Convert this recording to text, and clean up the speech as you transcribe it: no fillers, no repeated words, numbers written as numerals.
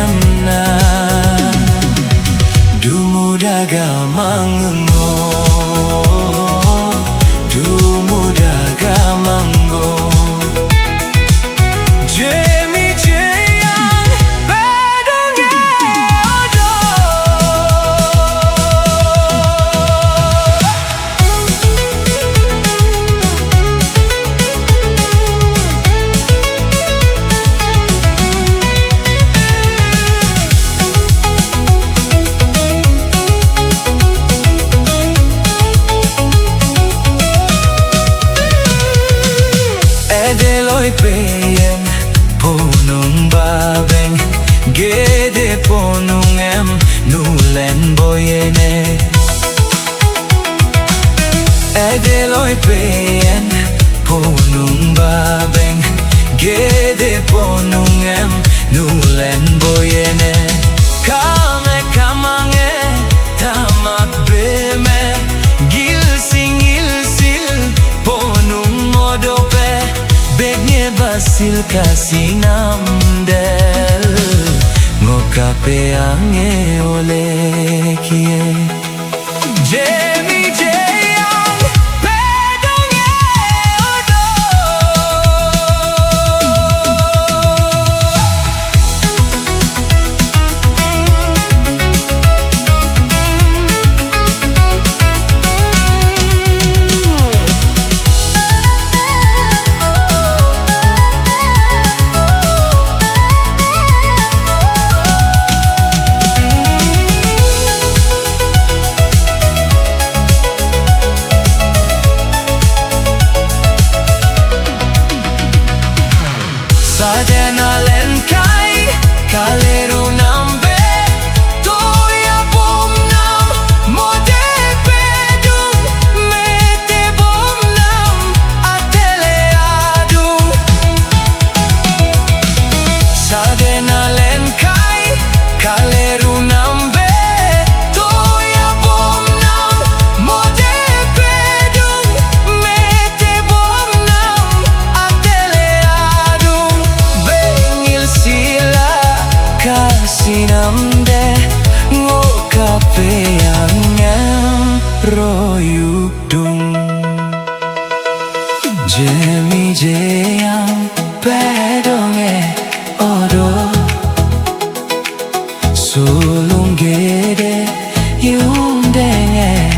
emna Dumudaga mangungo Dumudaga mango Jemi jeyang bedonge odo Edeloi peyen ponung babeng Gede ponung em nulen boyene Edeloi peyen ponung babeng Gede ponung em nulen boyene Kame kamange tamak beme Gilsing ilsil ponung modope Begne basil kasih namdel Ngokape ange oleh kie Jemi jeyang bedonge odo Sadena len kai kaleru nambe toya bom nam mode pedung mete bom nam atele adung Sadena len kai kaleru nambe toya bom nam mode pedung mete bom nam atele adung Sila kasih namde ngokape angem royuk dung Jemi jeyang bedonge odo Sulung gede yundenge